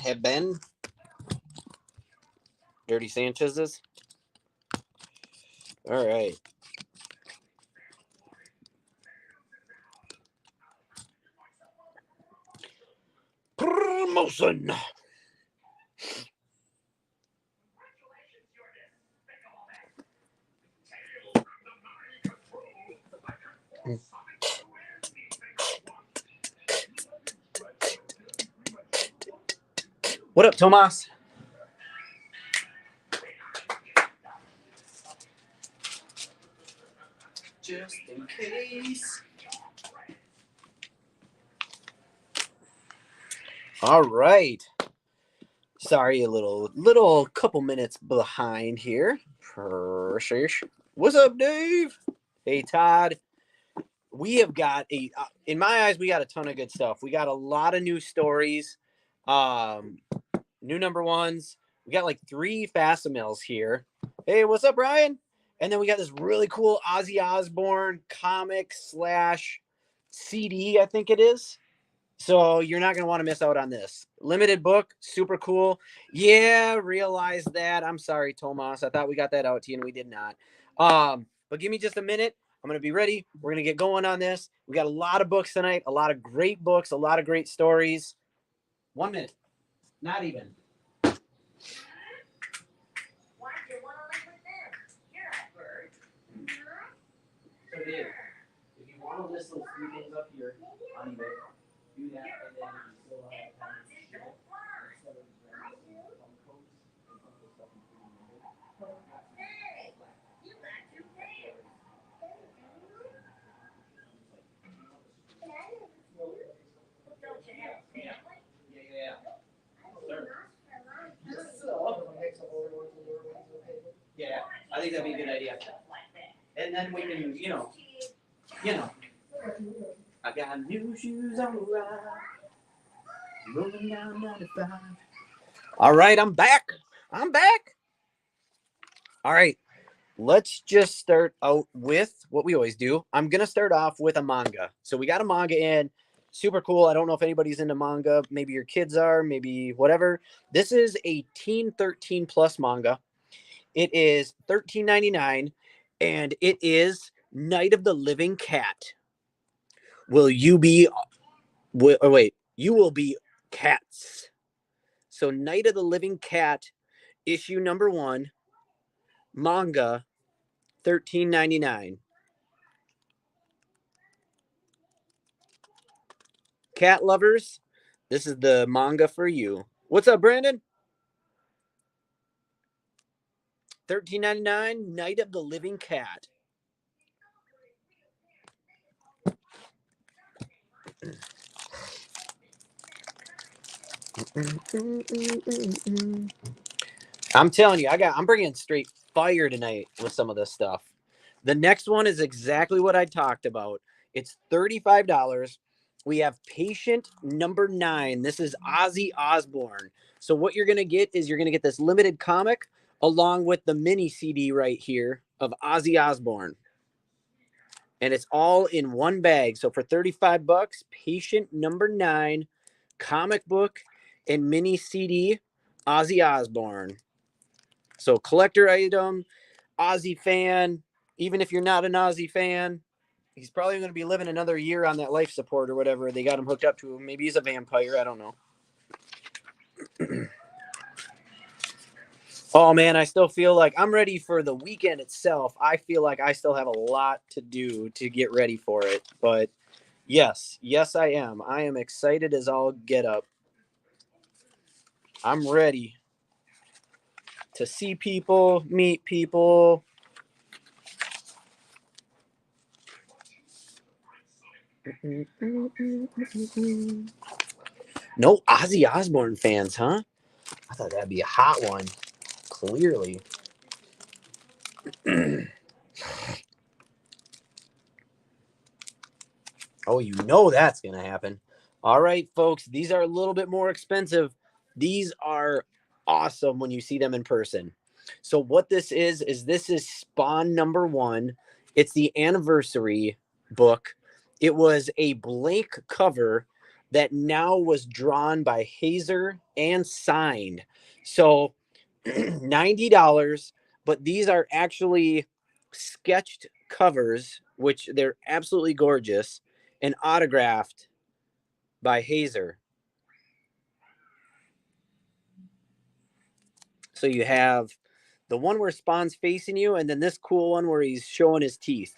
have been Dirty Sanchez's. All right. Promotion. What up, Tomas? Just in case. All right. Sorry, a little couple minutes behind here. What's up, Dave? Hey, Todd. We have got in my eyes, we got a ton of good stuff. We got a lot of new stories, new number ones. We got like 3 Facsimils here. Hey, what's up, Brian? And then we got this really cool Ozzy Osbourne comic / CD, I think it is. So you're not going to want to miss out on this. Limited book, super cool. Yeah, realize that. I'm sorry, Tomas. I thought we got that out to you, and we did not. But give me just a minute. I'm going to be ready. We're going to get going on this. We got a lot of books tonight, a lot of great books, a lot of great stories. 1 minute. Not even. So Dave, if you want to list those 3 things up here on eBay, do that, and then you still have time to ship it instead of some coats and some of the stuff Yeah, I think that'd be a good idea. And then we can, you know, I got new shoes on the ride, rolling down 95. All right, I'm back. All right, let's just start out with what we always do. I'm going to start off with a manga. So we got a manga in. Super cool. I don't know if anybody's into manga. Maybe your kids are, maybe whatever. This is a teen 13 plus manga. It is $13.99, and it is Night of the Living Cat. You will be cats. So Night of the Living Cat, issue number 1, manga, $13.99. Cat lovers, this is the manga for you. What's up, Brandon? $13.99, Night of the Living Cat. I'm telling you, I'm bringing straight fire tonight with some of this stuff. The next one is exactly what I talked about. It's $35. We have patient number 9. This is Ozzy Osbourne. So what you're going to get is you're going to get this limited comic along with the mini CD right here of Ozzy Osbourne. And it's all in one bag. So for $35, patient number 9, comic book and mini CD, Ozzy Osbourne. So collector item, Ozzy fan. Even if you're not an Ozzy fan, he's probably going to be living another year on that life support or whatever they got him hooked up to. Maybe he's a vampire. I don't know. Oh, man, I still feel like I'm ready for the weekend itself. I feel like I still have a lot to do to get ready for it. But yes, I am. I am excited as all get up. I'm ready to see people, meet people. No Ozzy Osbourne fans, huh? I thought that'd be a hot one. Clearly. Oh, you know that's going to happen. All right, folks, these are a little bit more expensive. These are awesome when you see them in person. So what this is this is Spawn number 1. It's the anniversary book. It was a blank cover that now was drawn by Hazer and signed. So $90, but these are actually sketched covers, which they're absolutely gorgeous, and autographed by Hazer. So you have the one where Spawn's facing you, and then this cool one where he's showing his teeth.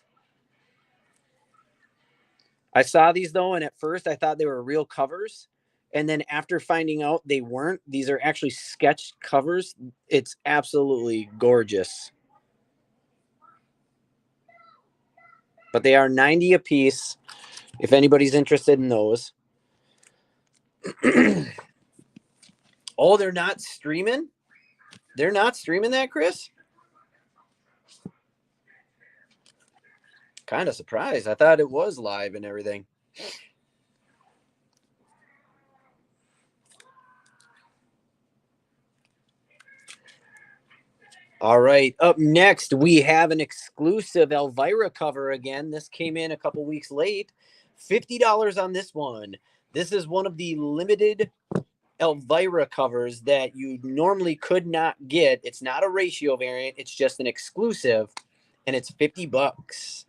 I saw these though, and at first I thought they were real covers. And then after finding out they weren't, these are actually sketched covers. It's absolutely gorgeous. But they are $90 a piece if anybody's interested in those. Oh, they're not streaming? They're not streaming that, Chris? Kind of surprised. I thought it was live and everything. All right. Up next, we have an exclusive Elvira cover again. This came in a couple weeks late. $50 on this one. This is one of the limited Elvira covers that you normally could not get. It's not a ratio variant. It's just an exclusive, and it's $50.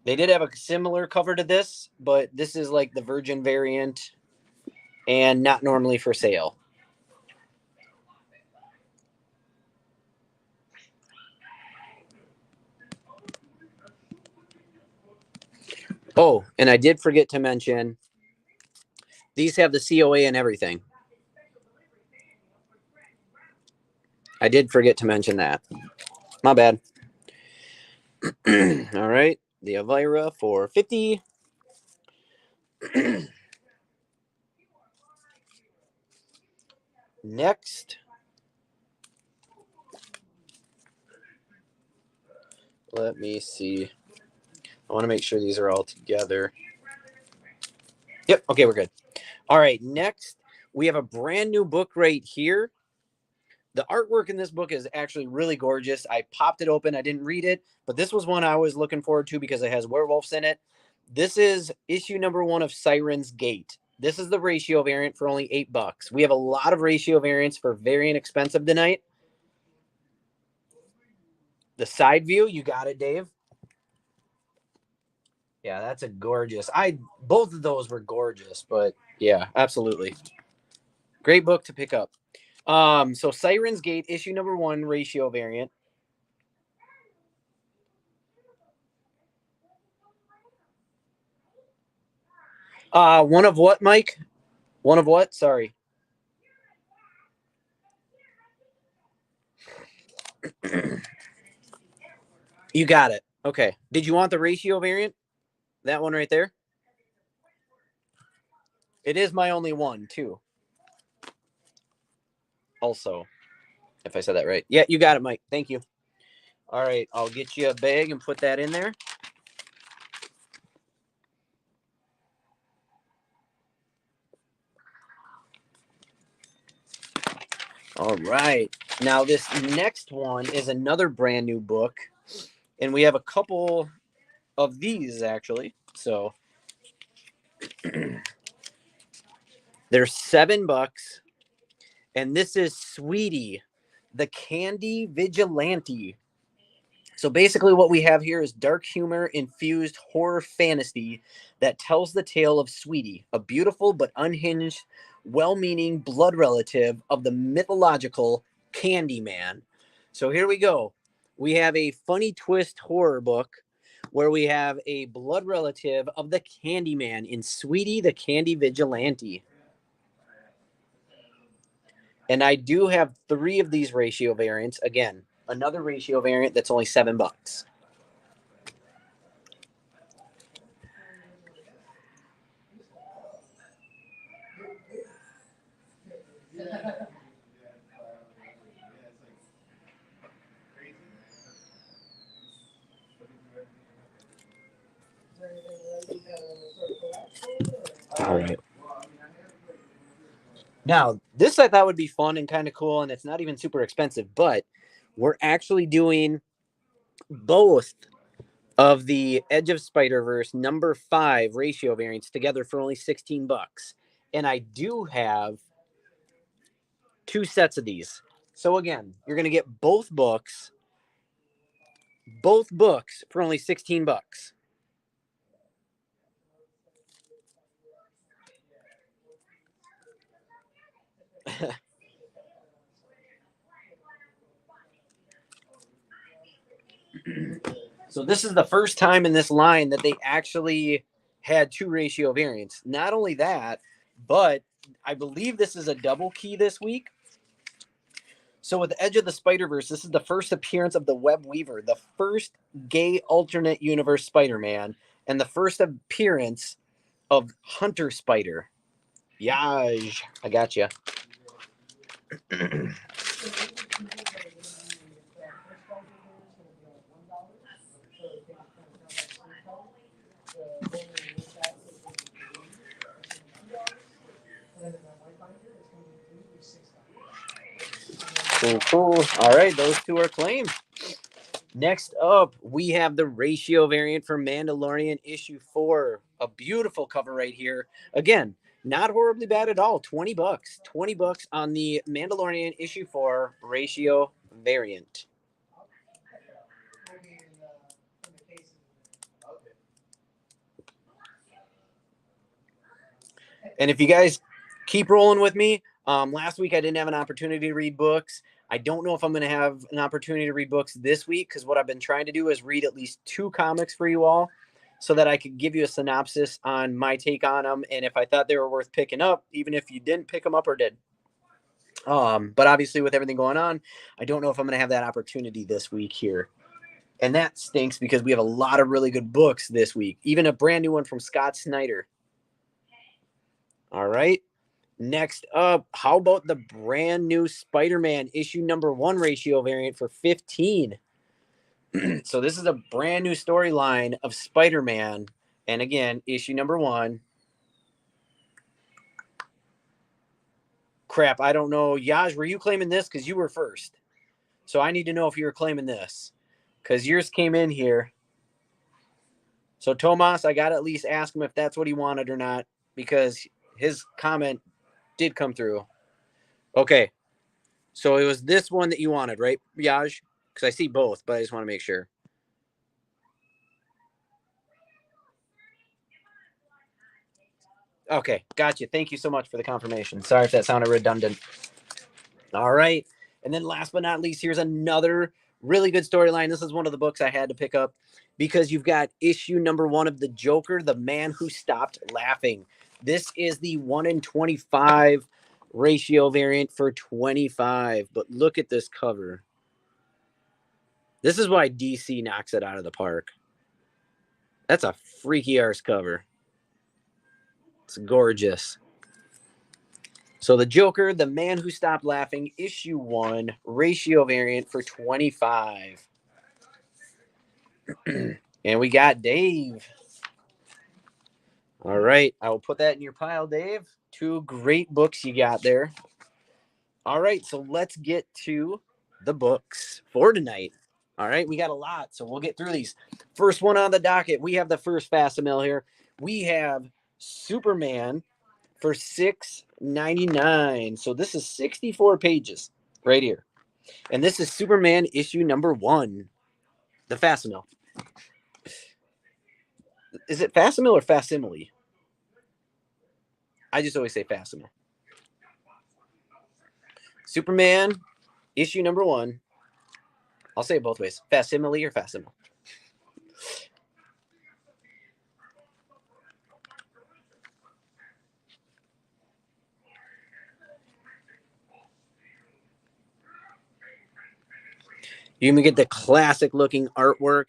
They did have a similar cover to this, but this is like the Virgin variant and not normally for sale. Oh, and I did forget to mention, these have the COA and everything. I did forget to mention that. My bad. All right. The Elvira for $50. Next. Let me see. I want to make sure these are all together. Yep. Okay, we're good. All right. Next, we have a brand new book right here. The artwork in this book is actually really gorgeous. I popped it open. I didn't read it, but this was one I was looking forward to because it has werewolves in it. This is issue number 1 of Sirens Gate. This is the ratio variant for only $8. We have a lot of ratio variants for very inexpensive tonight. The side view, you got it, Dave. Yeah, that's a gorgeous. Both of those were gorgeous, but yeah, absolutely. Great book to pick up. So Sirens Gate, issue number 1, ratio variant. One of what, Mike? One of what? Sorry. You got it. Okay. Did you want the ratio variant? That one right there? It is my only one, too. Also, if I said that right. Yeah, you got it, Mike. Thank you. All right. I'll get you a bag and put that in there. All right. Now, this next one is another brand new book. And we have a couple of these, actually. So they're $7. And this is Sweetie, the Candy Vigilante. So basically what we have here is dark humor infused horror fantasy that tells the tale of Sweetie, a beautiful but unhinged, well-meaning blood relative of the mythological Candyman. So here we go. We have a funny twist horror book where we have a blood relative of the Candyman in Sweetie, the Candy Vigilante. And I do have 3 of these ratio variants. Again, another ratio variant that's only $7. All right. Now, this I thought would be fun and kind of cool, and it's not even super expensive, but we're actually doing both of the Edge of Spider-Verse number 5 ratio variants together for only $16. And I do have 2 sets of these. So again, you're going to get both books for only $16. So this is the first time in this line that they actually had 2 ratio variants. Not only that, but I believe this is a double key this week. So with Edge of the Spider-Verse, this is the first appearance of the Web Weaver, the first gay alternate universe Spider-Man, and the first appearance of Hunter Spider. Yaj, I got you. Cool, cool. All right, those 2 are claimed. Next up, we have the ratio variant for Mandalorian issue 4. A beautiful cover right here. Again, not horribly bad at all. $20. $20 on the Mandalorian issue 4 ratio variant. And if you guys keep rolling with me, last week I didn't have an opportunity to read books. I don't know if I'm going to have an opportunity to read books this week because what I've been trying to do is read at least 2 comics for you all so that I could give you a synopsis on my take on them and if I thought they were worth picking up, even if you didn't pick them up or did. But obviously with everything going on, I don't know if I'm going to have that opportunity this week here. And that stinks because we have a lot of really good books this week, even a brand new one from Scott Snyder. All right. Next up, how about the brand new Spider-Man issue number 1 ratio variant for 15? So this is a brand new storyline of Spider-Man. And again, issue number 1. Crap, I don't know. Yaj, were you claiming this? Because you were first. So I need to know if you were claiming this. Because yours came in here. So Tomas, I got to at least ask him if that's what he wanted or not. Because his comment did come through. Okay. So it was this one that you wanted, right, Yaj? Because I see both, but I just want to make sure. Okay, gotcha. Thank you so much for the confirmation. Sorry if that sounded redundant. All right. And then last but not least, here's another really good storyline. This is one of the books I had to pick up because you've got issue number 1 of The Joker, The Man Who Stopped Laughing. This is the 1 in 25 ratio variant for 25. But look at this cover. This is why DC knocks it out of the park. That's a freaky arse cover. It's gorgeous. So The Joker, The Man Who Stopped Laughing, issue 1, ratio variant for 25. And we got Dave. All right. I will put that in your pile, Dave. 2 great books you got there. All right. So let's get to the books for tonight. All right. We got a lot. So we'll get through these. First one on the docket. We have the first Facsimile here. We have Superman for $6.99. So this is 64 pages right here. And this is Superman issue number 1. The Facsimile. Is it Facsimile or Facsimile? I just always say Facsimile. Superman issue number 1. I'll say it both ways. Facsimile or Facsimile. You even get the classic looking artwork.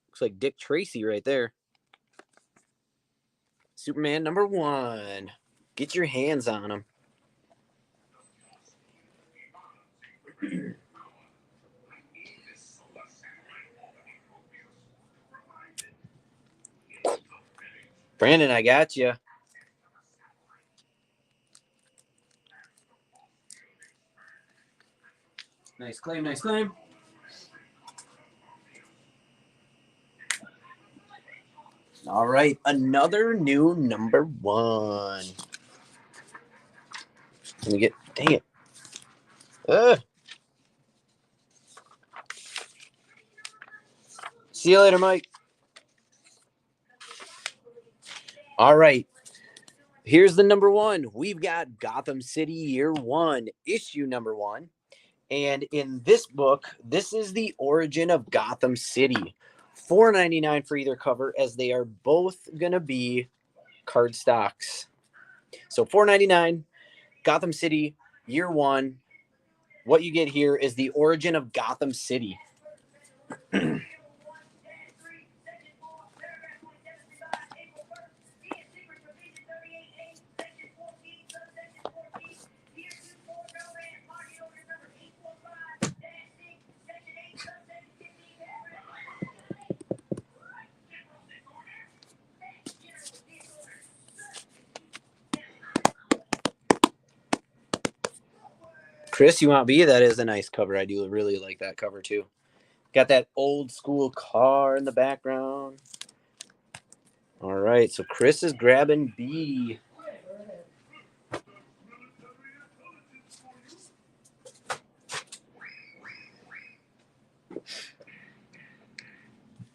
Looks like Dick Tracy right there. Superman number 1. Get your hands on him. Brandon, I got you. Nice claim, nice claim. All right, another new number 1. Let me get, dang it. See you later, Mike. All right. Here's the number 1. We've got Gotham City Year 1, issue number 1. And in this book, this is the origin of Gotham City. $4.99 for either cover, as they are both going to be card stocks. So $4.99, Gotham City Year 1. What you get here is the origin of Gotham City. Chris, you want B? That is a nice cover. I do really like that cover too. Got that old school car in the background. All right, so Chris is grabbing B.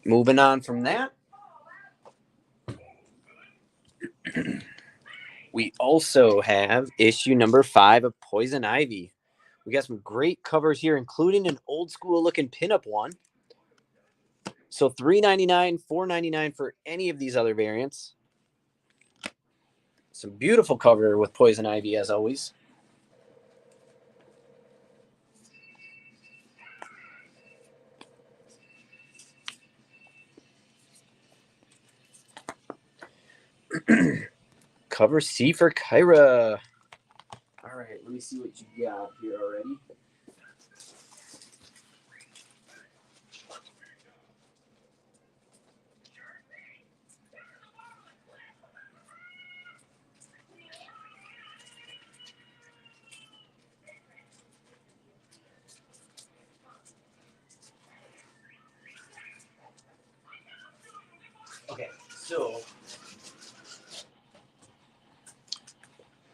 Moving on from that, we also have issue number 5 of Poison Ivy. We got some great covers here, including an old school looking pinup one. So $3.99, $4.99 for any of these other variants. Some beautiful cover with Poison Ivy, as always. Cover C for Kyra. All right, let me see what you got here already. Okay, so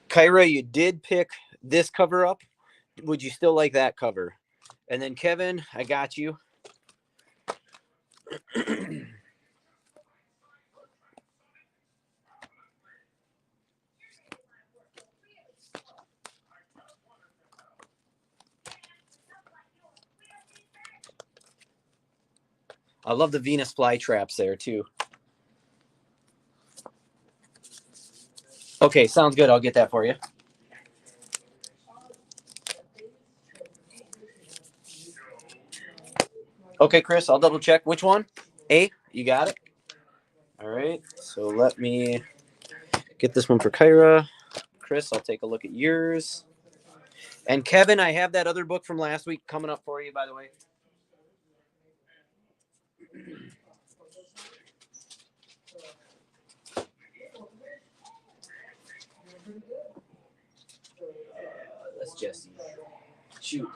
Kyra, you did pick this cover up. Would you still like that cover? And then Kevin, I got you. I love the Venus flytraps there too. Okay, sounds good. I'll get that for you. Okay, Chris, I'll double check. Which one? A, you got it? All right, so let me get this one for Kyra. Chris, I'll take a look at yours. And Kevin, I have that other book from last week coming up for you, by the way. That's Jesse. Shoot.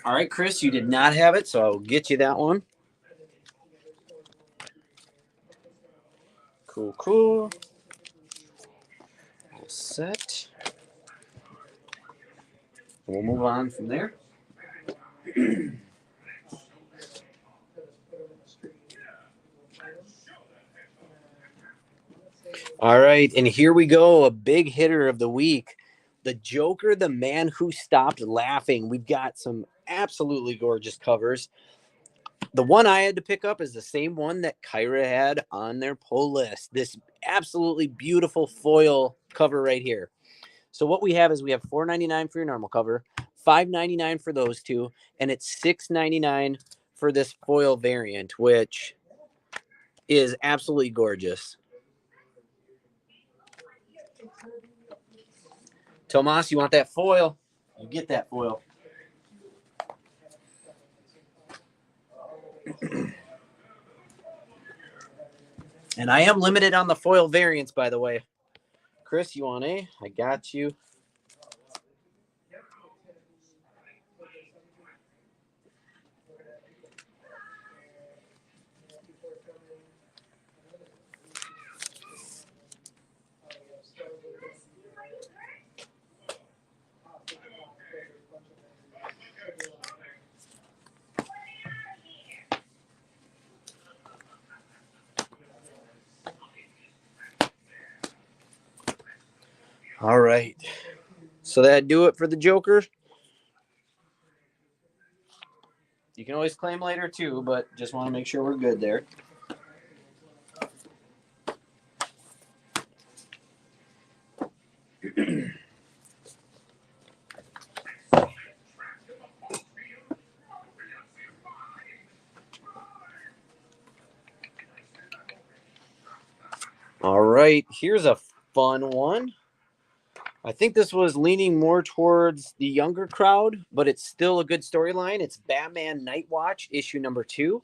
All right, Chris, you did not have it, so I'll get you that one. Cool, cool. All set. We'll move on from there. All right, and here we go, a big hitter of the week. The Joker, the Man Who Stopped Laughing. We've got some absolutely gorgeous covers. The one I had to pick up is the same one that Kyra had on their pull list. This absolutely beautiful foil cover right here. So what we have is we have $4.99 for your normal cover, $5.99 for those two, and it's $6.99 for this foil variant, which is absolutely gorgeous. Tomas, you want that foil? You get that foil. And I am limited on the foil variants, by the way. Chris, you want A? I got you. All right. So that do it for the Joker. You can always claim later too, but just want to make sure we're good there. All right, here's a fun one. I think this was leaning more towards the younger crowd, but it's still a good storyline. It's Batman Night Watch, issue number 2.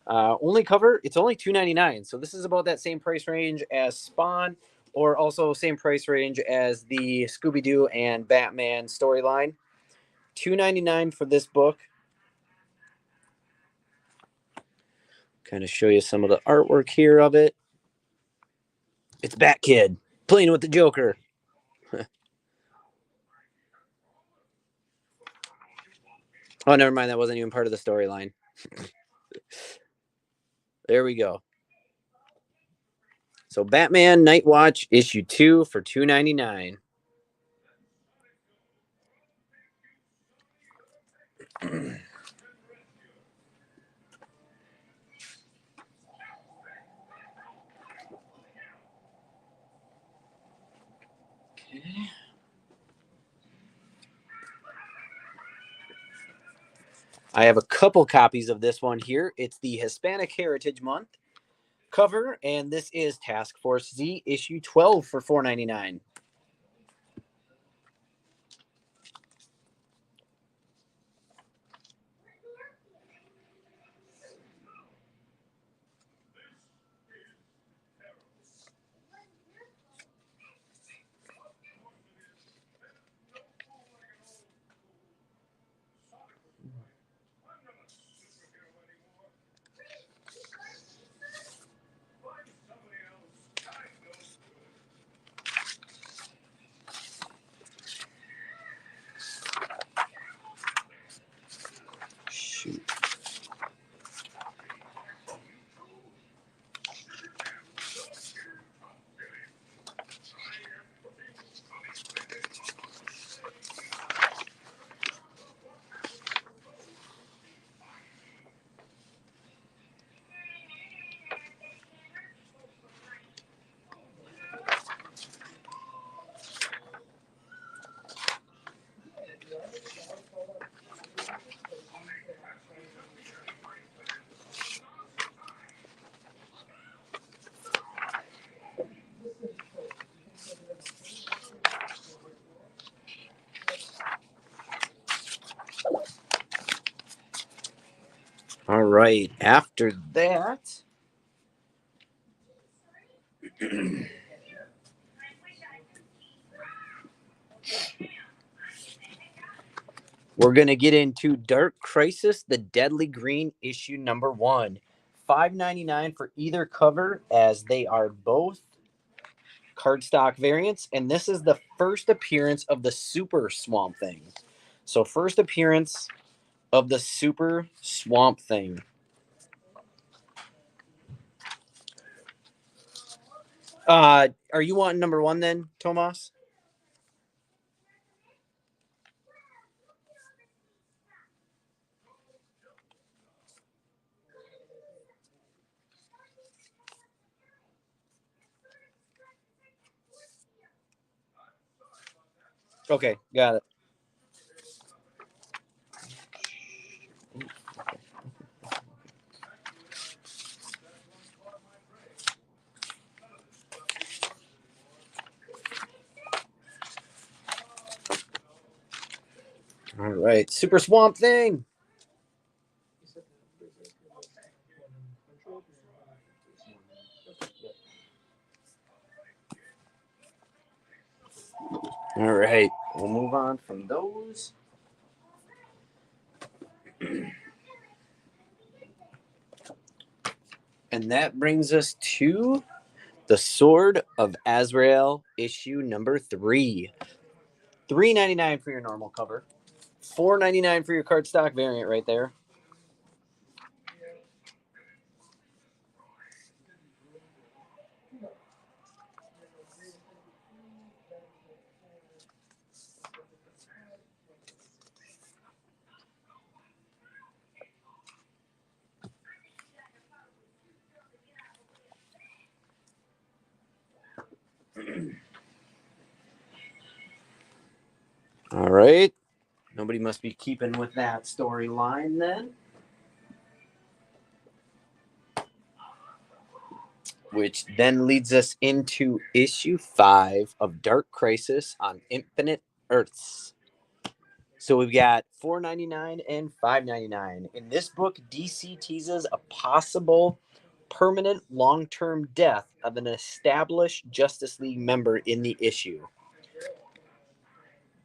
Only cover, it's only $2.99. So this is about that same price range as Spawn, or also same price range as the Scooby-Doo and Batman storyline. $2.99 for this book. Kind of show you some of the artwork here of it. It's Bat-Kid playing with the Joker. Oh, never mind. That wasn't even part of the storyline. There we go. So Batman Night Watch issue 2 for $2.99. I have a couple copies of this one here. It's the Hispanic Heritage Month cover, and this is Task Force Z issue 12 for $4.99. Shoot. All right. After that, we're going to get into Dark Crisis, the Deadly Green issue number 1. $5.99 for either cover, as they are both cardstock variants, and this is the first appearance of the Super Swamp Thing. So first appearance of the Super Swamp Thing. Are you wanting number 1 then, Tomas? Okay, got it. All right, Super Swamp Thing. All right, we'll move on from those. And that brings us to the Sword of Azrael issue number 3. $3.99 for your normal cover. $4.99 for your cardstock variant right there. All right. Nobody must be keeping with that storyline then. Which then leads us into issue 5 of Dark Crisis on Infinite Earths. So we've got $4.99 and $5.99. In this book, DC teases a possible permanent long-term death of an established Justice League member in the issue.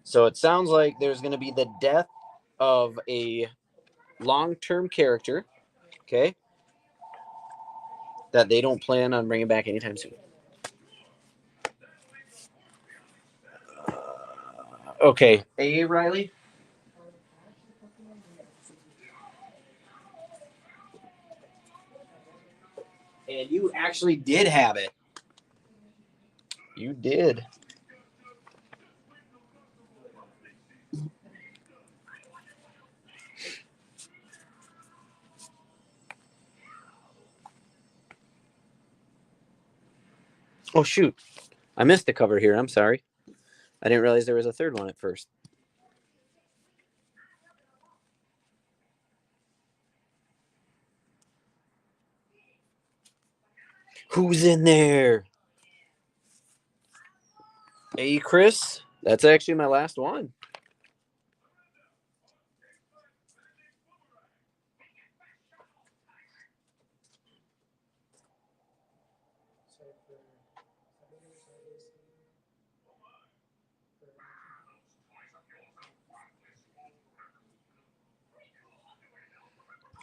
So it sounds like there's going to be the death of a long-term character, okay, that they don't plan on bringing back anytime soon. Okay, A. Riley? And you actually did have it. You did. Oh, shoot. I missed the cover here. I'm sorry. I didn't realize there was a third one at first. Who's in there? Hey, Chris. That's actually my last one.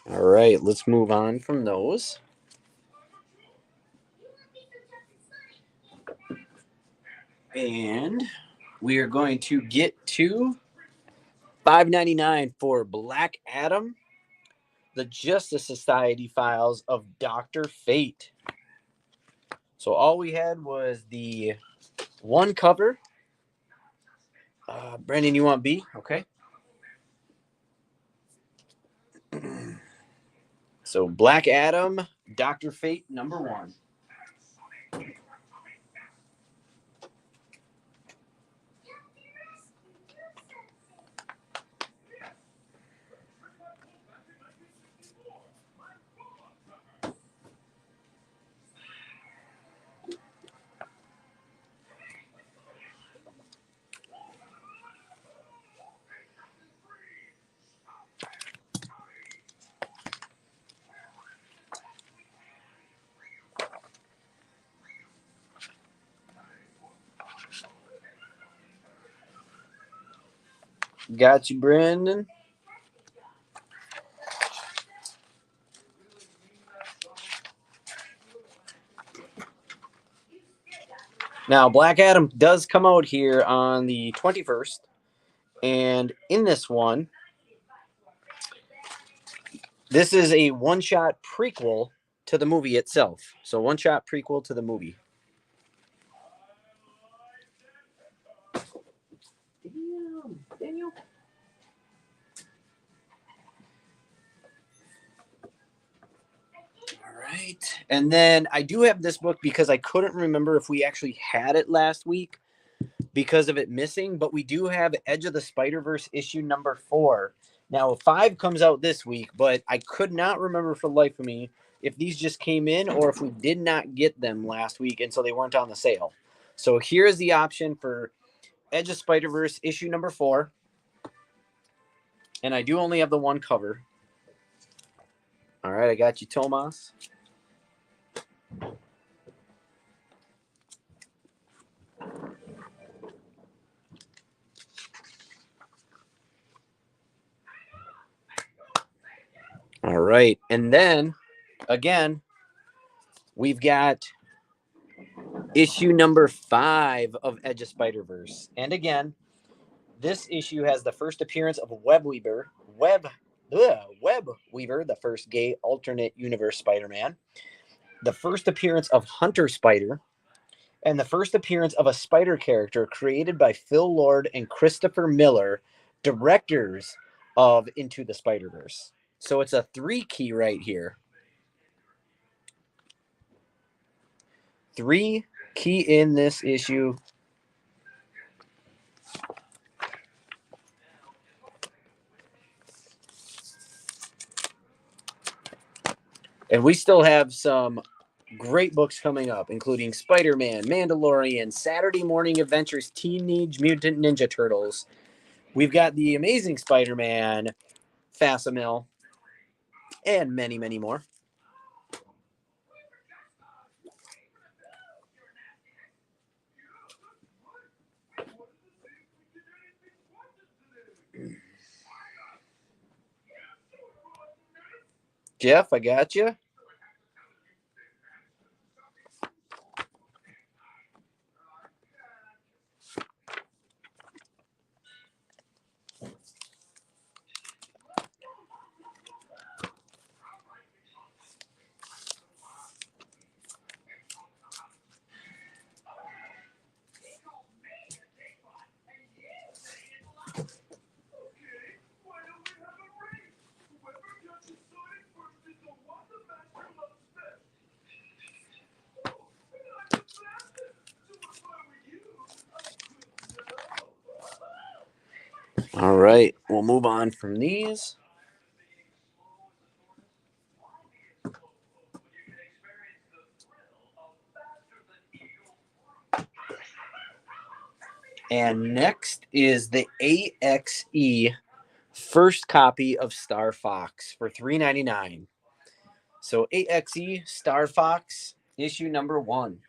All right, let's move on from those. And we are going to get to $5.99 for Black Adam, the Justice Society Files of Dr. Fate. So all we had was the one cover. Brandon, you want B? Okay. So Black Adam, Dr. Fate, #1. Got you, Brandon. Now, Black Adam does come out here on the 21st. And in this one, this is a one-shot prequel to the movie itself. So one-shot prequel to the movie. Daniel. All right. And then I do have this book because I couldn't remember if we actually had it last week because of it missing, but we do have Edge of the Spiderverse issue #4. Now, 5 comes out this week, but I could not remember for the life of me if these just came in or if we did not get them last week and so they weren't on the sale. So here's the option for Edge of Spiderverse issue #4. And I do only have the one cover. All right, I got you, Tomas. All right. And then, again, we've got issue #5 of Edge of Spiderverse. And again, this issue has the first appearance of Webweaver, the first gay alternate universe Spider-Man, the first appearance of Hunter Spider, and the first appearance of a spider character created by Phil Lord and Christopher Miller, directors of Into the Spider-Verse. So it's a 3 key right here. 3 Key in this issue. And we still have some great books coming up, including Spider-Man, Mandalorian, Saturday Morning Adventures, Teenage Mutant Ninja Turtles. We've got the Amazing Spider-Man, Facsimile, and many, many more. Jeff, I got you. All right, we'll move on from these. And next is the AXE first copy of Star Fox for $3.99. So AXE Star Fox issue number 1.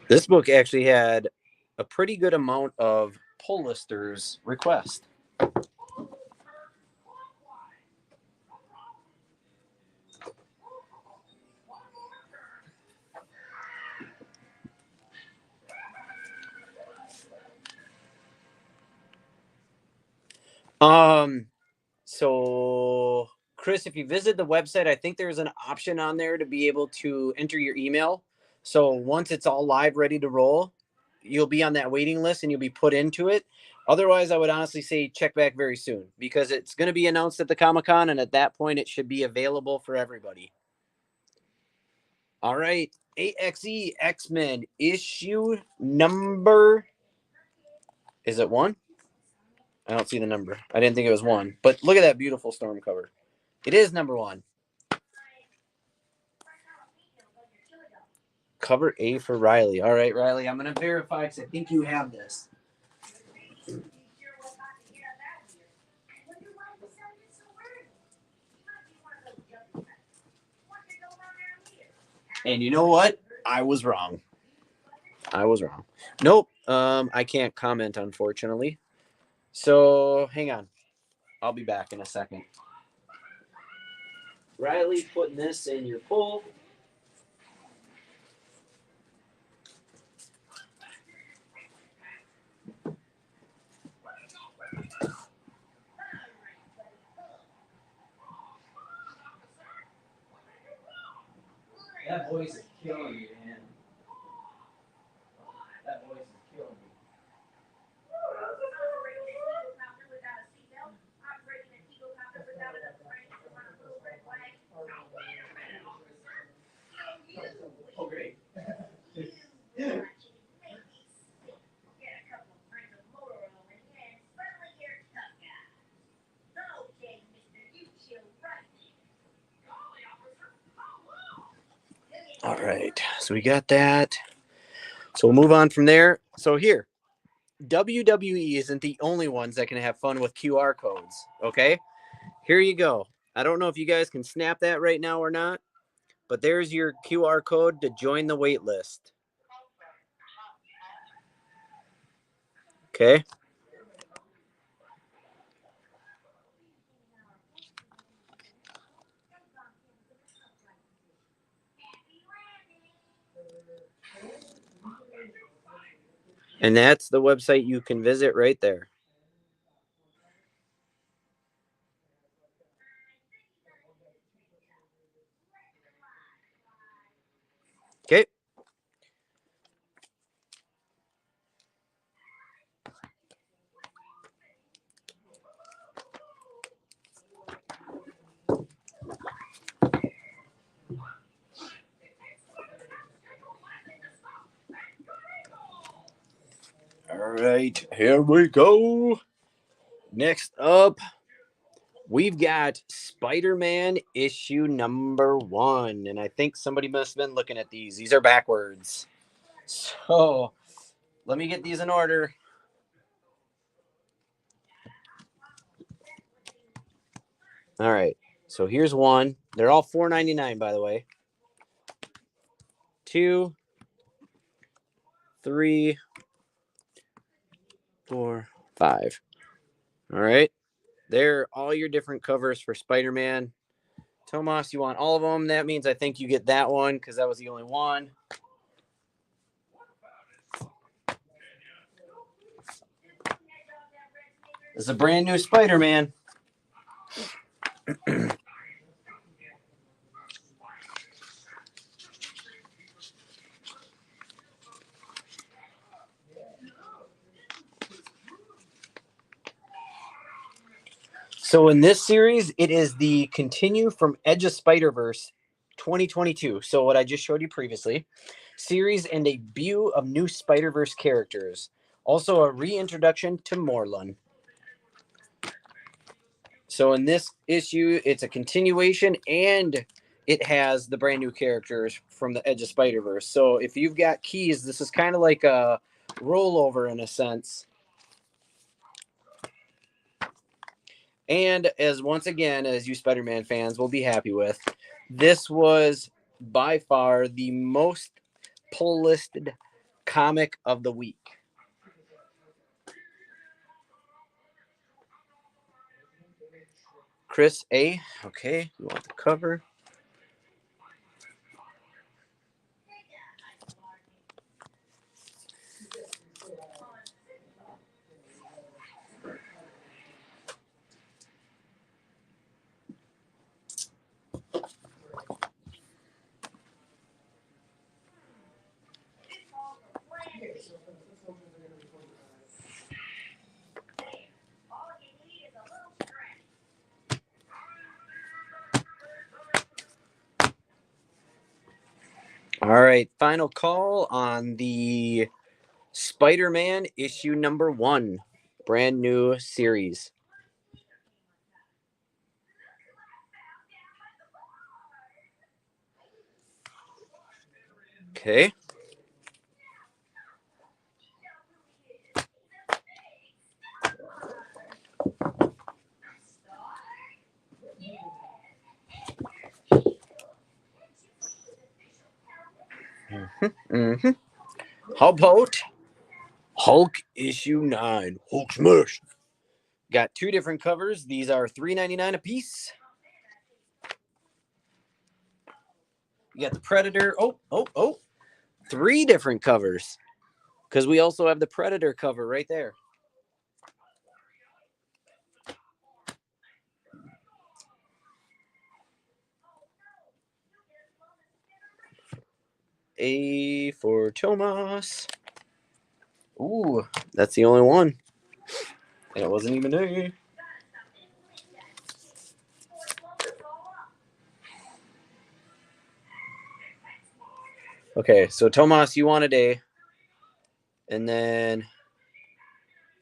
This book actually had a pretty good amount of pull listers request. So Chris, if you visit the website, I think there's an option on there to be able to enter your email. So once it's all live, ready to roll, you'll be on that waiting list and you'll be put into it. Otherwise, I would honestly say check back very soon because it's going to be announced at the Comic-Con, and at that point, it should be available for everybody. All right, AXE X-Men issue number. Is it 1? I don't see the number. I didn't think it was 1, but look at that beautiful storm cover. It is number 1. Cover A for Riley. All right, Riley, I'm going to verify because I think you have this. And you know what? I was wrong. Nope. I can't comment, unfortunately. So hang on. I'll be back in a second. Riley, putting this in your pull. That voice is killing me, man. That voice is killing me. Oh, great. All right, so we got that. So we'll move on from there. So here, WWE isn't the only ones that can have fun with QR codes, okay? Here you go. I don't know if you guys can snap that right now or not, but there's your QR code to join the wait list. Okay? And that's the website you can visit right there. Okay. All right, here we go. Next up, we've got Spider-Man issue number 1. And I think somebody must have been looking at these. These are backwards. So let me get these in order. All right. So here's one. They're all $4.99, by the way. 2, 3, 4, 5. All right. They're all your different covers for Spider-Man. Tomas, you want all of them? That means I think you get that one because that was the only one. It's a brand new Spider-Man. So in this series, it is the continue from Edge of Spiderverse 2022. So what I just showed you previously. Series and a debut of new Spider-Verse characters. Also a reintroduction to Morlun. So in this issue, it's a continuation and it has the brand new characters from the Edge of Spider-Verse. So if you've got keys, this is kind of like a rollover in a sense. And as once again, as you Spider-Man fans will be happy with, this was by far the most pull listed comic of the week. Chris A. Okay, you want the cover? All right, final call on the Spider-Man issue number 1, brand new series. Okay. Mm-hmm. How about Hulk issue 9? Hulk smash. Got 2 different covers. These are $3.99 a piece. You got the Predator. Oh. 3 different covers. Because we also have the Predator cover right there. A for Tomas. Ooh, that's the only one. And it wasn't even A. Okay, so Tomas, you wanted A. And then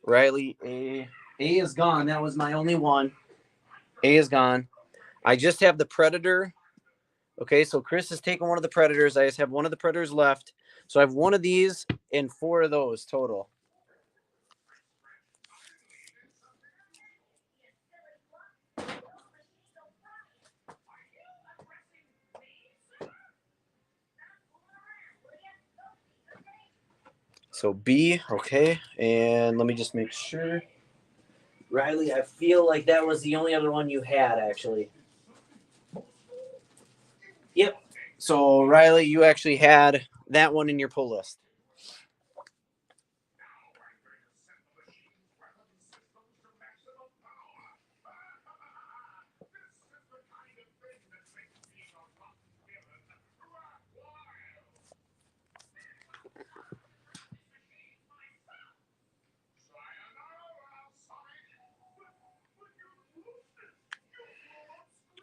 Riley, A. A is gone. That was my only one. A is gone. I just have the Predator. Okay, so Chris has taken one of the Predators. I just have one of the Predators left. So I have one of these and 4 of those total. So B, okay. And let me just make sure. Riley, I feel like that was the only other one you had, actually. Yep. So, Riley, you actually had that one in your pull list.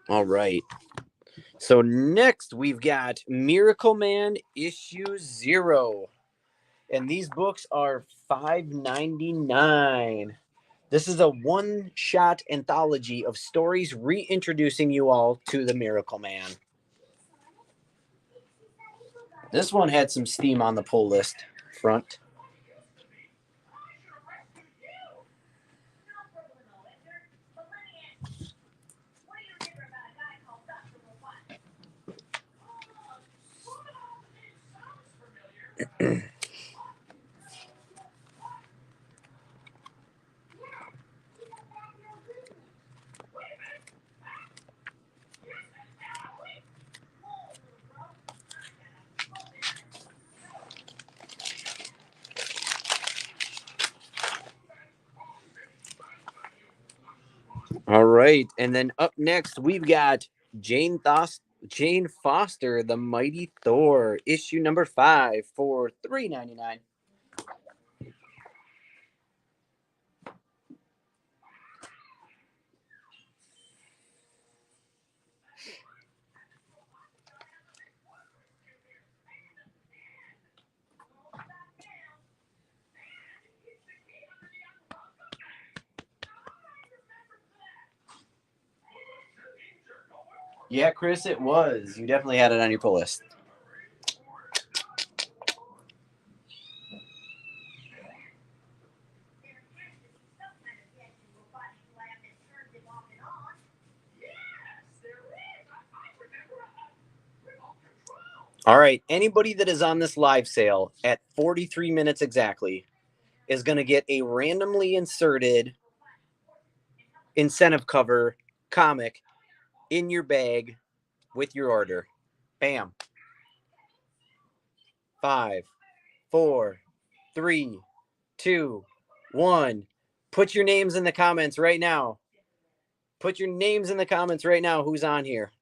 All right. So next we've got Miracle Man issue 0. And these books are $5.99. This is a one-shot anthology of stories reintroducing you all to the Miracle Man. This one had some steam on the pull list front. All right. And then up next, we've got Jane Foster, The Mighty Thor, issue number 5 for $3.99. Yeah, Chris, it was. You definitely had it on your pull list. All right. Anybody that is on this live sale at 43 minutes exactly is going to get a randomly inserted incentive cover comic in your bag with your order. Bam. 5, 4, 3, 2, 1. Put your names in the comments right now. Put your names in the comments right now. Who's on here?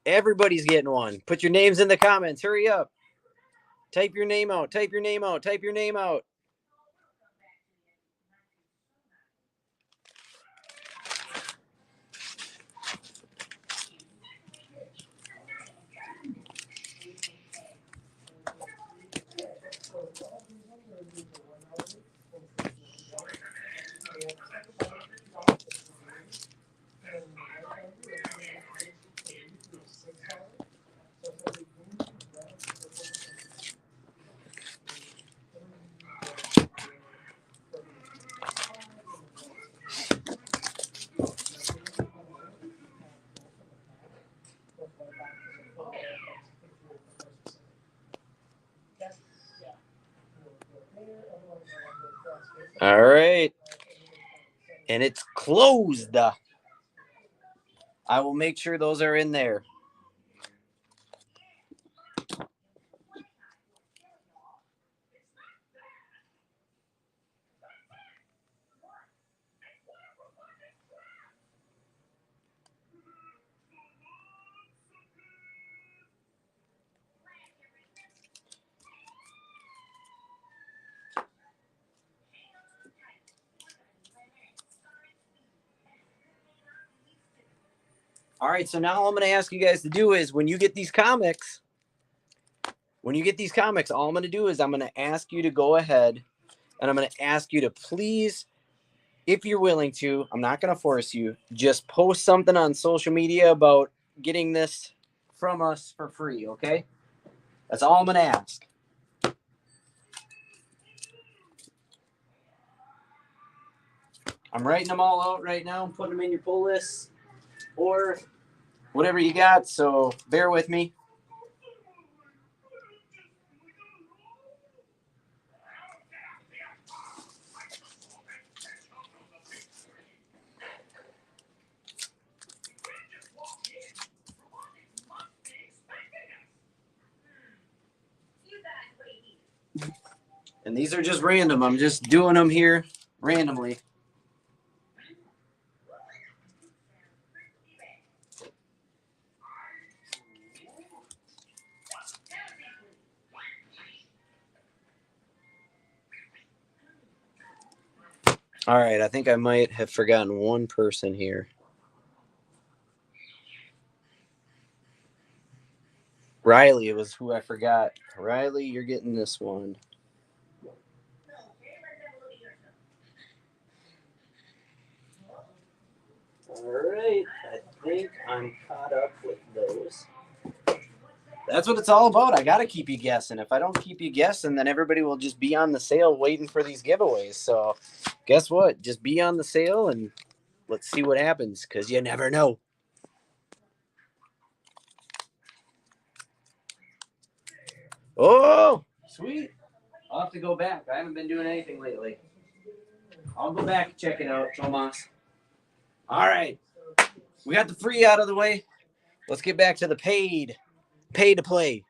Everybody's getting one. Put your names in the comments. Hurry up. Type your name out. Type your name out. Type your name out. All right. And it's closed. I will make sure those are in there. All right, so now all I'm going to ask you guys to do is when you get these comics, all I'm going to do is I'm going to ask you to go ahead and I'm going to ask you to please, if you're willing to, I'm not going to force you, just post something on social media about getting this from us for free, okay? That's all I'm going to ask. I'm writing them all out right now and putting them in your pull list or whatever you got, so bear with me. And these are just random. I'm just doing them here randomly. All right, I think I might have forgotten one person here. Riley was who I forgot. Riley, you're getting this one. All right, I think I'm caught up with those. That's what it's all about. I got to keep you guessing. If I don't keep you guessing, then everybody will just be on the sale waiting for these giveaways. So, guess what? Just be on the sale and let's see what happens because you never know. Oh, sweet. I'll have to go back. I haven't been doing anything lately. I'll go back and check it out, Tomas. All right. We got the free out of the way. Let's get back to the paid. Pay to play.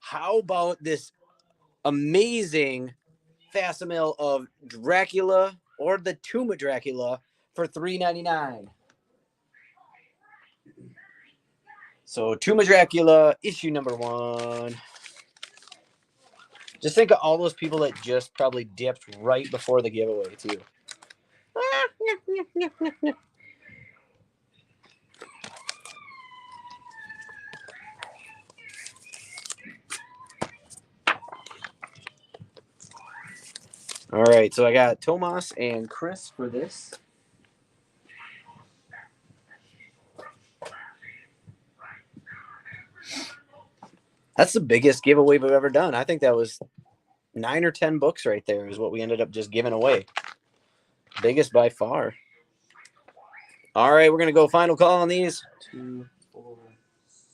How about this amazing facsimile of Dracula or the Tuma Dracula for $3.99? So Tuma Dracula issue number 1. Just think of all those people that just probably dipped right before the giveaway too. All right, so I got Tomas and Chris for this. That's the biggest giveaway we've ever done. I think that was 9 or 10 books right there is what we ended up just giving away. Biggest by far. All right, we're going to go final call on these. 2, 4,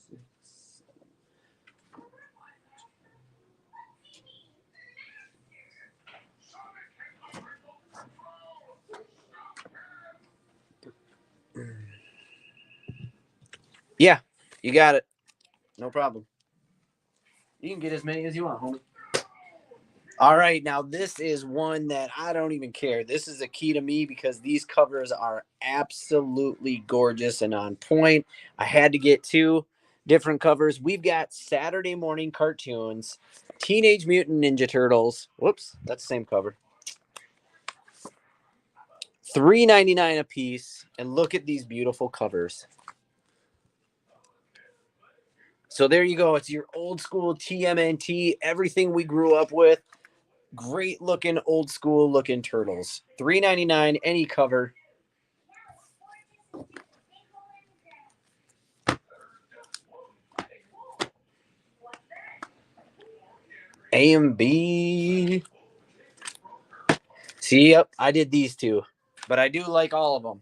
6. Yeah, you got it. No problem. You can get as many as you want, homie. All right, now this is one that I don't even care. This is a key to me because these covers are absolutely gorgeous and on point. I had to get 2 different covers. We've got Saturday morning cartoons, Teenage Mutant Ninja Turtles. Whoops, that's the same cover. $3.99 a piece, and look at these beautiful covers. So there you go. It's your old school TMNT, everything we grew up with. Great looking, old school looking turtles. $3.99 any cover. A and B. See, yep, I did these 2, but I do like all of them.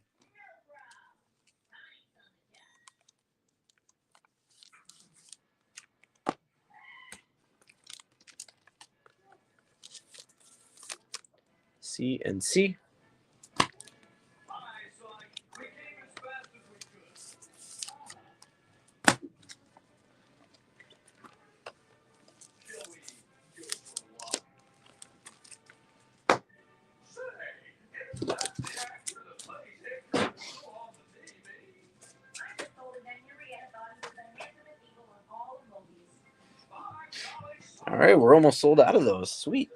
C and C. All right, we're almost sold out of those. Sweet.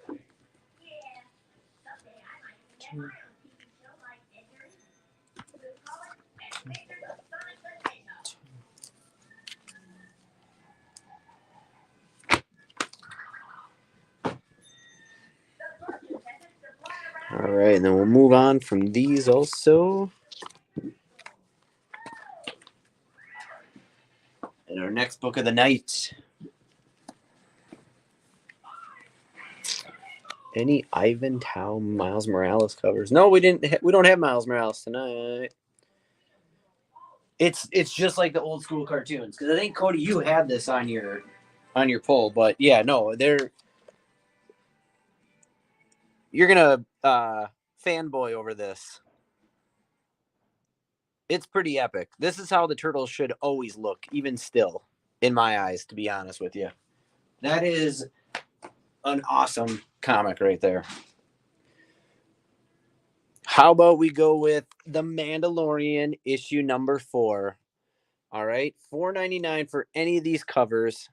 All right, and then we'll move on from these also. And our next book of the night. Any Ivan Tao Miles Morales covers? No, we didn't. We don't have Miles Morales tonight. It's just like the old school cartoons because I think Cody, you had this on your poll, but yeah, no, you're gonna fanboy over this. It's pretty epic. This is how the turtles should always look, even still, in my eyes. To be honest with you, that is an awesome comic right there. How about we go with The Mandalorian issue number 4? All right, $4.99 for any of these covers.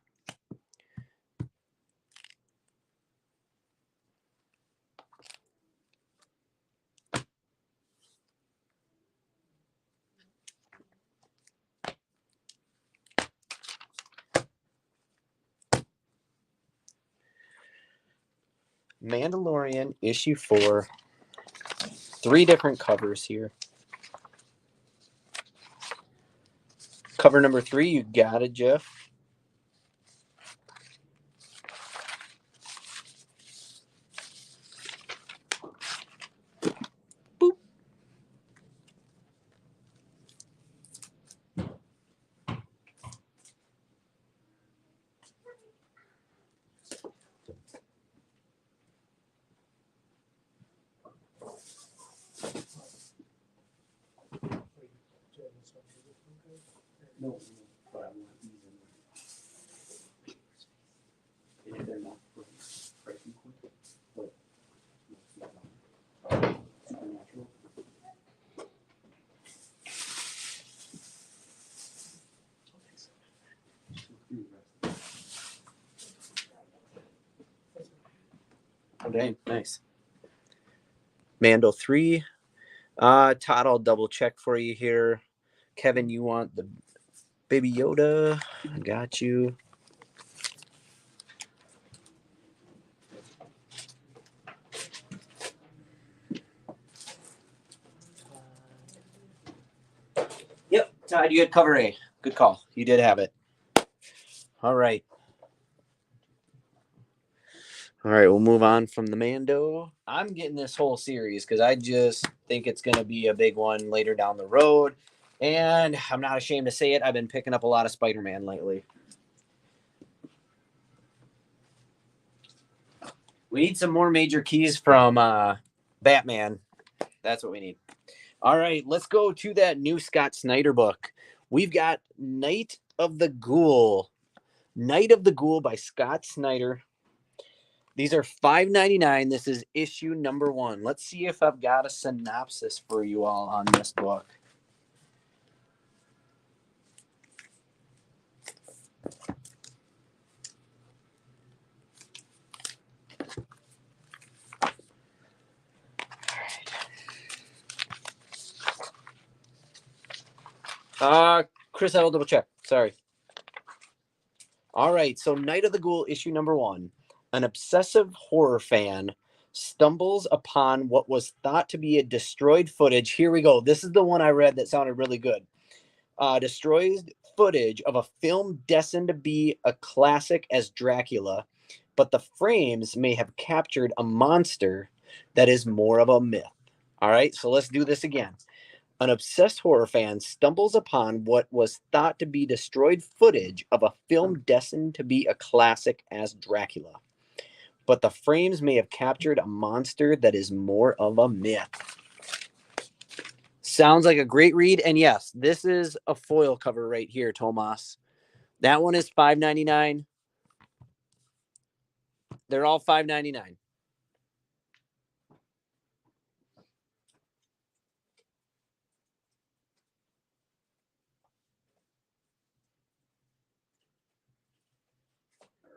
Mandalorian issue 4. 3 different covers here. Cover number 3, you got it, Jeff. Boop. No, but I want these in there. They're not pricing quick, but supernatural. Oh, dang, nice. Mando 3. Todd, I'll double check for you here. Kevin, you want the Baby Yoda? I got you. Yep, Todd, you had cover A. Good call. You did have it. All right. All right, we'll move on from the Mando. I'm getting this whole series because I just think it's going to be a big one later down the road. And I'm not ashamed to say it. I've been picking up a lot of Spider-Man lately. We need some more major keys from Batman. That's what we need. All right, let's go to that new Scott Snyder book. We've got Night of the Ghoul. Night of the Ghoul by Scott Snyder. These are $5.99. This is issue number 1. Let's see if I've got a synopsis for you all on this book. Chris, I will double check. Sorry. All right, so Night of the Ghoul, issue number 1. An obsessive horror fan stumbles upon what was thought to be a destroyed footage. Here we go. This is the one I read that sounded really good. Destroyed footage of a film destined to be a classic as Dracula, but the frames may have captured a monster that is more of a myth. All right, so let's do this again. An obsessed horror fan stumbles upon what was thought to be destroyed footage of a film destined to be a classic as Dracula, but the frames may have captured a monster that is more of a myth. Sounds like a great read. And yes, this is a foil cover right here, Tomas. That one is $5.99. They're all $5.99. All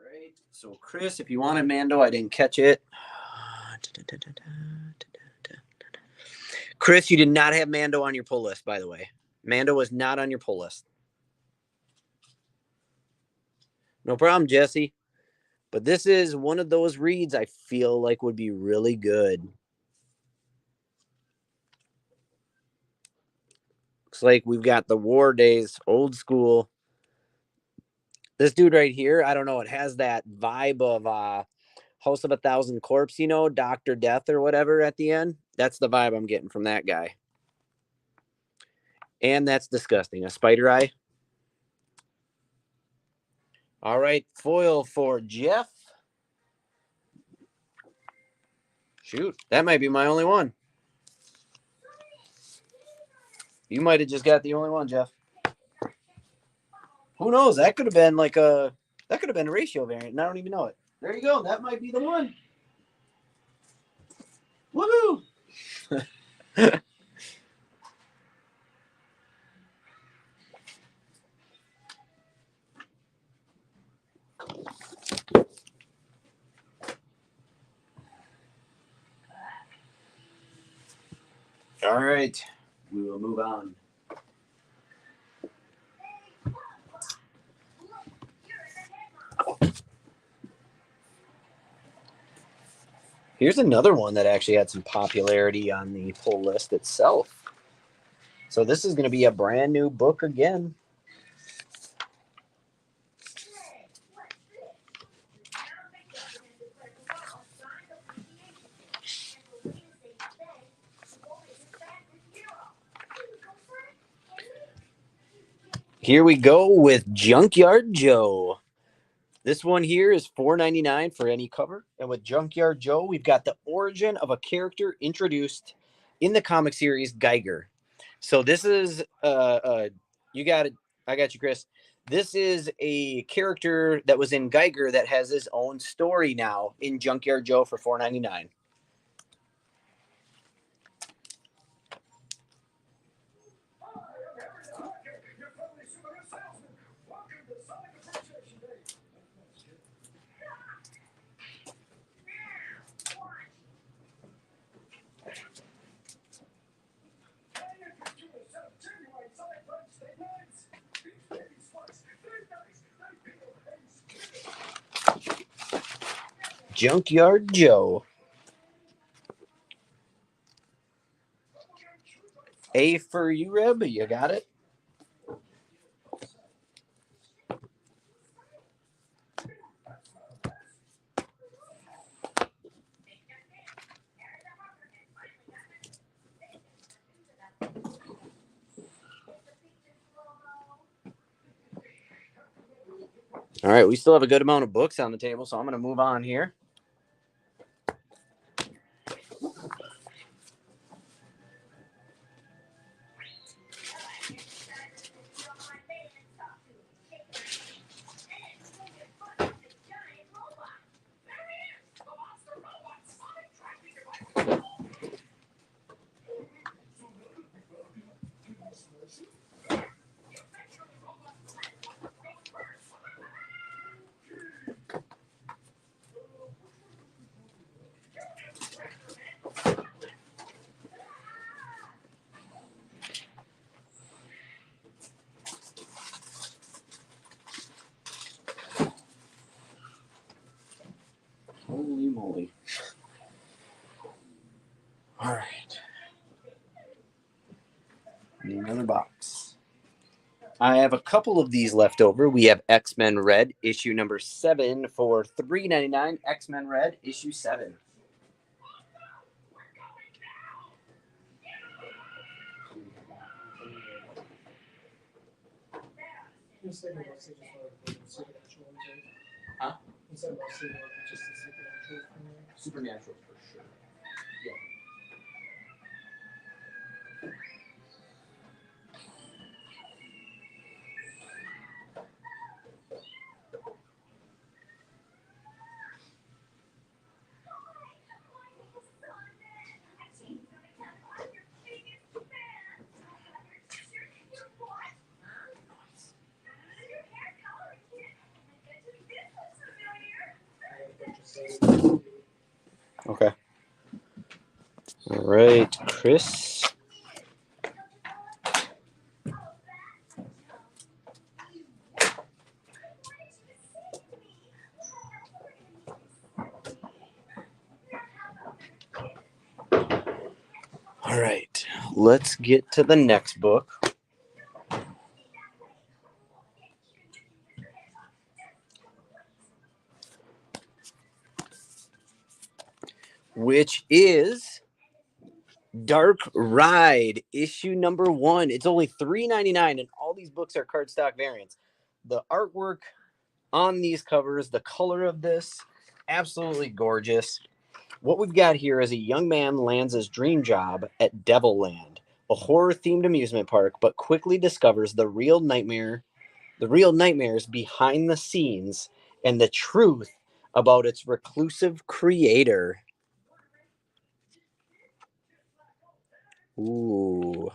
right. So, Chris, if you wanted Mando, I didn't catch it. Chris, you did not have Mando on your pull list, by the way. Mando was not on your pull list. No problem, Jesse. But this is one of those reads I feel like would be really good. Looks like we've got the War Days, old school. This dude right here, I don't know, it has that vibe of House of a Thousand Corpse, you know, Dr. Death or whatever at the end. That's the vibe I'm getting from that guy. And that's disgusting. A spider eye. All right, foil for Jeff. Shoot, that might be my only one. You might have just got the only one, Jeff. Who knows? That could have been a ratio variant, and I don't even know it. There you go. That might be the one. Woohoo! All right, we will move on. Here's another one that actually had some popularity on the pull list itself. So this is going to be a brand new book again. Here we go with Junkyard Joe. This one here is $4.99 for any cover. And with Junkyard Joe, we've got the origin of a character introduced in the comic series Geiger. So this is you got it. I got you, Chris. This is a character that was in Geiger that has his own story now in Junkyard Joe for $4.99. Junkyard Joe. A for you, Reb. You got it? All right, we still have a good amount of books on the table, so I'm going to move on here. Holy moly. All right. Need another box. I have a couple of these left over. We have X-Men Red, issue number 7 for $3.99. X-Men Red, issue 7. Huh? Supernatural for sure. Yeah. Okay. All right, Chris. All right, let's get to the next book. Which is Dark Ride, issue number 1. It's only $3.99, and all these books are cardstock variants. The artwork on these covers, the color of this, absolutely gorgeous. What we've got here is a young man lands his dream job at Devilland, a horror-themed amusement park, but quickly discovers the real nightmares behind the scenes and the truth about its reclusive creator. Ooh.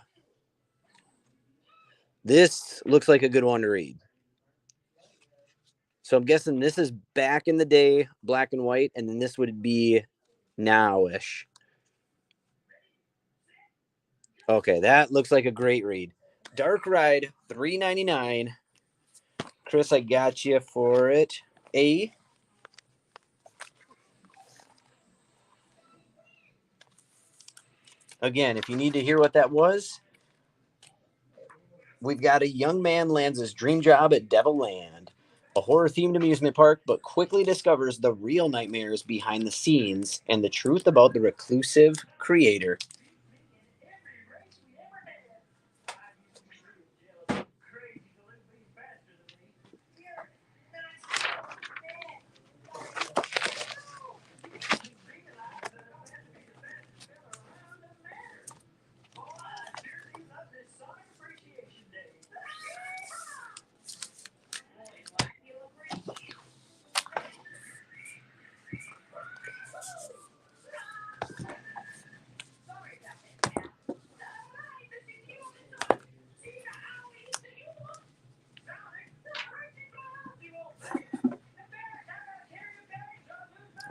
This looks like a good one to read. So I'm guessing this is back in the day, black and white, and then this would be now-ish. Okay, that looks like a great read. Dark Ride, $3.99. Chris, I got you for it. A. Again, if you need to hear what that was, we've got a young man lands his dream job at Devil Land, a horror-themed amusement park, but quickly discovers the real nightmares behind the scenes and the truth about the reclusive creator.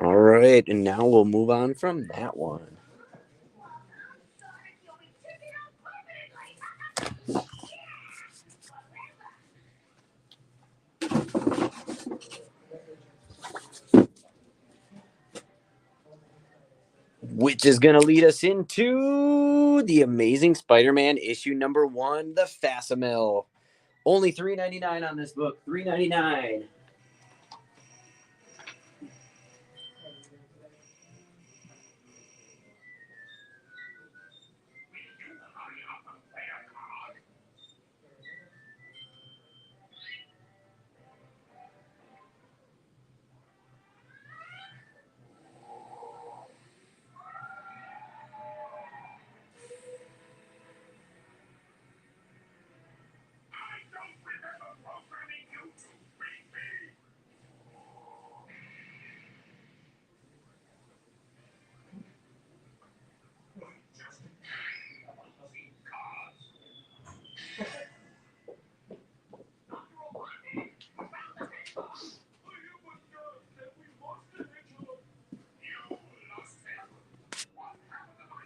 All right, and now we'll move on from that one. Which is going to lead us into the Amazing Spider-Man issue number 1, the Facsimile. Only $3.99 on this book. $3.99.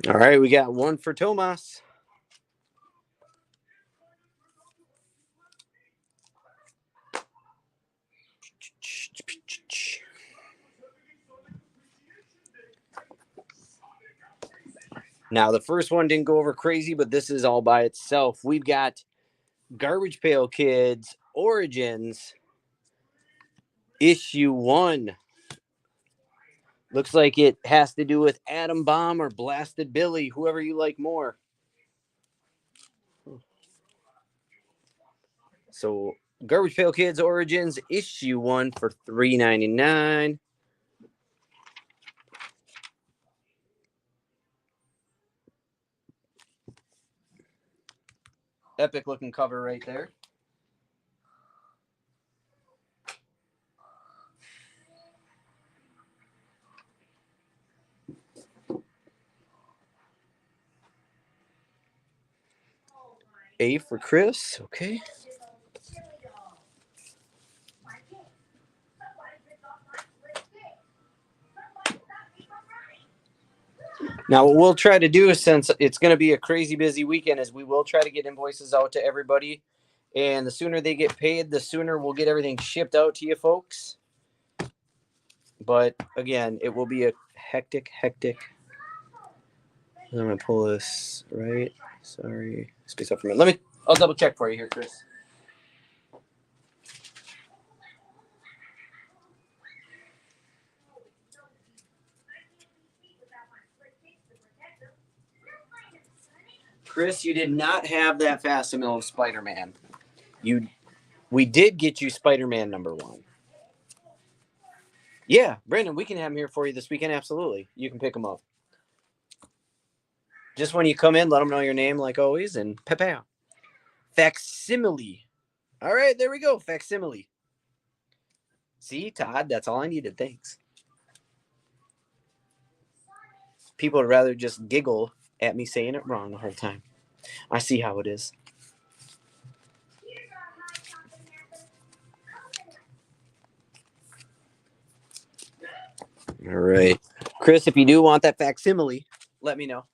All right, we got one for Tomas. Now, the first one didn't go over crazy, but this is all by itself. We've got Garbage Pail Kids Origins issue 1. Looks like it has to do with Atom Bomb or Blasted Billy, whoever you like more. So, Garbage Pail Kids Origins issue 1 for $3.99. Epic looking cover right there. A for Chris. Okay. Now, what we'll try to do is, since it's going to be a crazy busy weekend, is we will try to get invoices out to everybody. And the sooner they get paid, the sooner we'll get everything shipped out to you folks. But again, it will be a hectic. I'm going to pull this right. Sorry. Space up for a minute. I'll double check for you here, Chris. Chris, you did not have that facsimile of Spider-Man. We did get you Spider-Man number 1. Yeah, Brandon, we can have him here for you this weekend. Absolutely. You can pick him up. Just when you come in, let them know your name like always, and pepow. Facsimile. All right, there we go. Facsimile. See, Todd, that's all I needed. Thanks. People would rather just giggle at me saying it wrong the whole time. I see how it is. All right. Chris, if you do want that facsimile, let me know.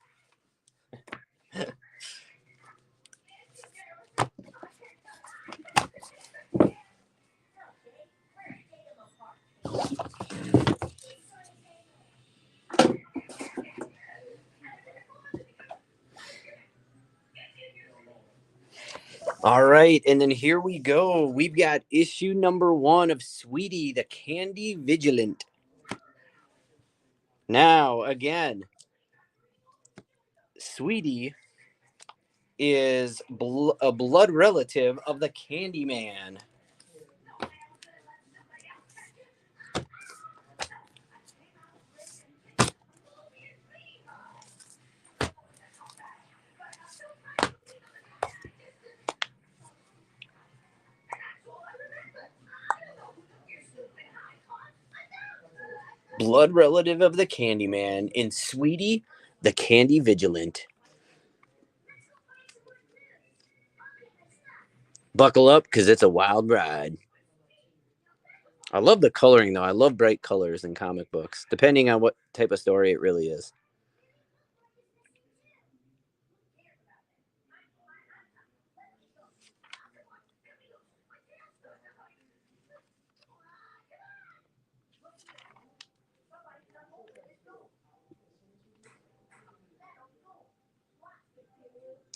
All right, and then here we go. We've got issue number 1 of Sweetie, the Candy Vigilant. Now, again, Sweetie is a blood relative of the Candyman. Blood relative of the Candyman in Sweetie, the Candy Vigilant. Buckle up, because it's a wild ride. I love the coloring, though. I love bright colors in comic books, depending on what type of story it really is.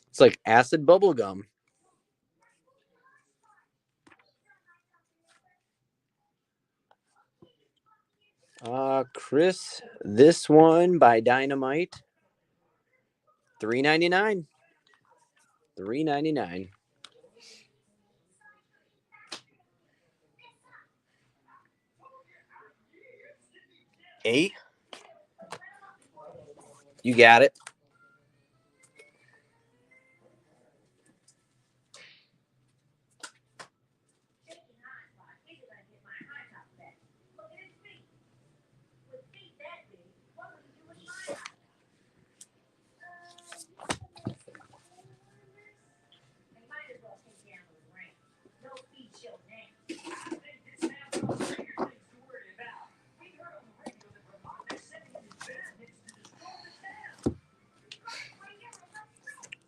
It's like acid bubble gum. Chris, this one by Dynamite, $3.99. $3.99. A. You got it.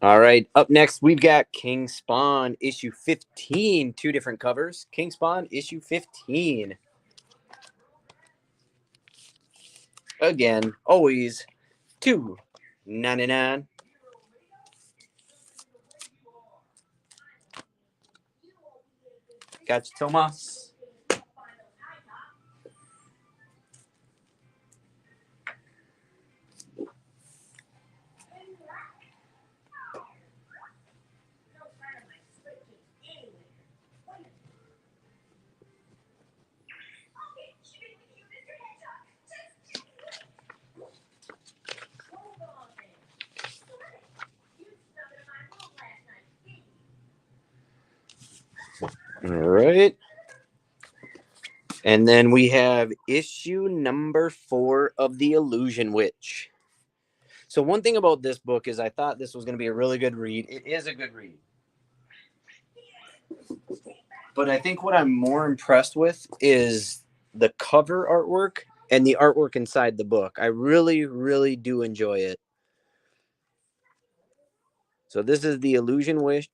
All right. Up next, we've got King Spawn issue 15. 2 different covers. King Spawn issue 15. Again, always $2.99. Gotcha, Tomas. All right. And then we have issue number 4 of The Illusion Witch. So one thing about this book is I thought this was going to be a really good read. It is a good read. But I think what I'm more impressed with is the cover artwork and the artwork inside the book. I really, really do enjoy it. So this is The Illusion Witch,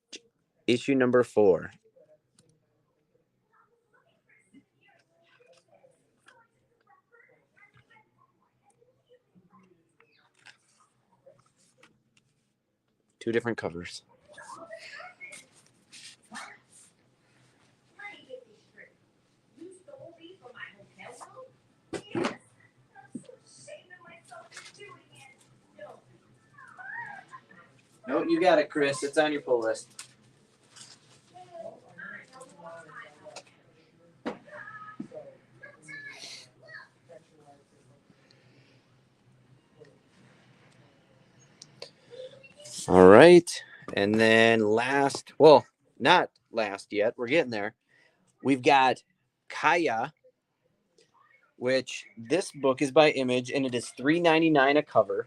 issue number 4. Two different covers. No, you got it, Chris. It's on your pull list. All right. And then last, well, not last yet. We're getting there. We've got Kaya, which this book is by Image, and it is $3.99 a cover.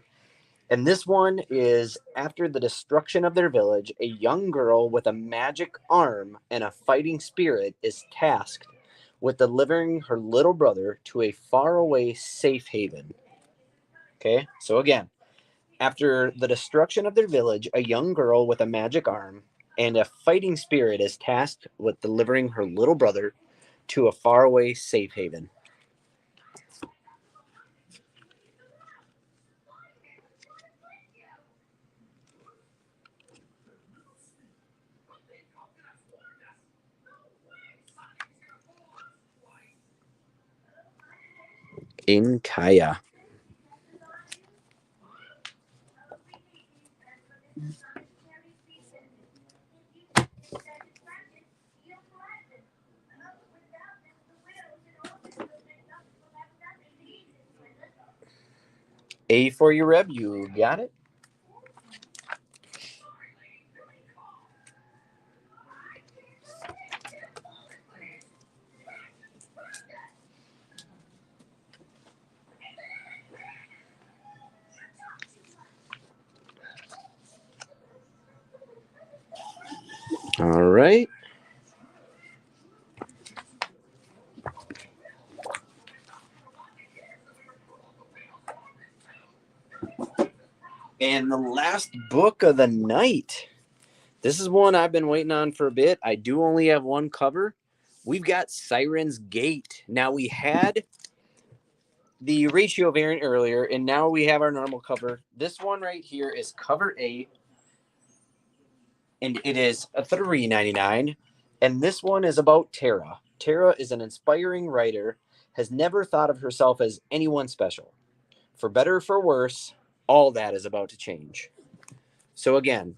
And this one is after the destruction of their village, a young girl with a magic arm and a fighting spirit is tasked with delivering her little brother to a faraway safe haven. Okay, so again, after the destruction of their village, a young girl with a magic arm and a fighting spirit is tasked with delivering her little brother to a faraway safe haven. in Kaya. A for your Reb, you got it? All right. And the last book of the night. This is one I've been waiting on for a bit. I do only have one cover. We've got Sirens Gate. Now, we had the ratio variant earlier, and now we have our normal cover. This one right here is cover A, and it is $3.99. And this one is about Tara. Tara is an inspiring writer, has never thought of herself as anyone special. For better or for worse, all that is about to change. So again,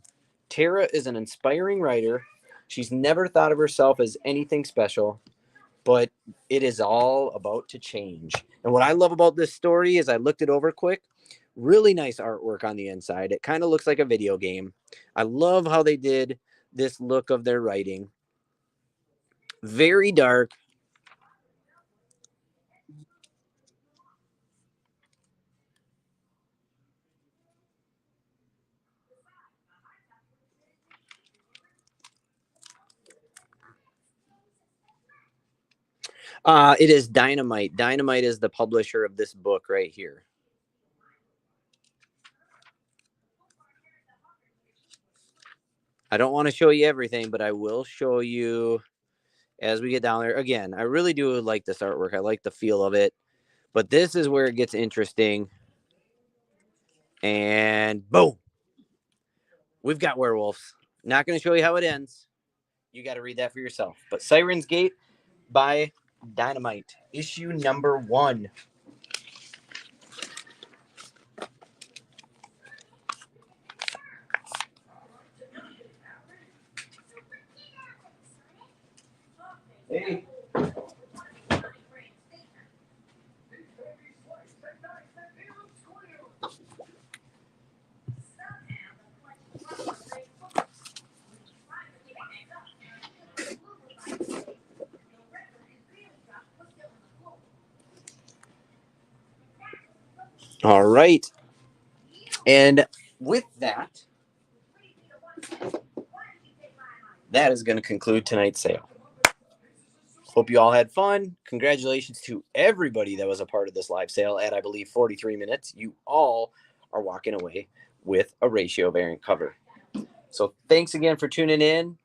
Tara is an inspiring writer. She's never thought of herself as anything special, but it is all about to change. And what I love about this story is I looked it over quick. Really nice artwork on the inside. It kind of looks like a video game. I love how they did this look of their writing. Very dark. It is Dynamite. Dynamite is the publisher of this book right here. I don't want to show you everything, but I will show you as we get down there. Again, I really do like this artwork. I like the feel of it. But this is where it gets interesting. And boom. We've got werewolves. Not going to show you how it ends. You got to read that for yourself. But Sirens Gate by Dynamite. Issue number 1. Hey. All right. And with that, that is going to conclude tonight's sale. Hope you all had fun. Congratulations to everybody that was a part of this live sale at, I believe, 43 minutes. You all are walking away with a ratio variant cover. So thanks again for tuning in.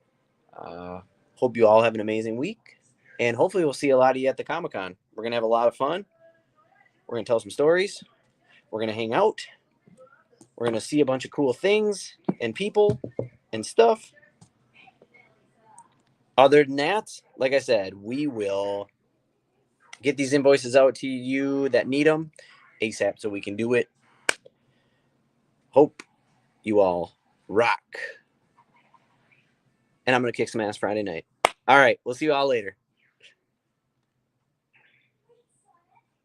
Hope you all have an amazing week. And hopefully we'll see a lot of you at the Comic-Con. We're going to have a lot of fun. We're going to tell some stories. We're going to hang out. We're going to see a bunch of cool things and people and stuff. Other than that, like I said, we will get these invoices out to you that need them ASAP so we can do it. Hope you all rock. And I'm going to kick some ass Friday night. All right. We'll see you all later.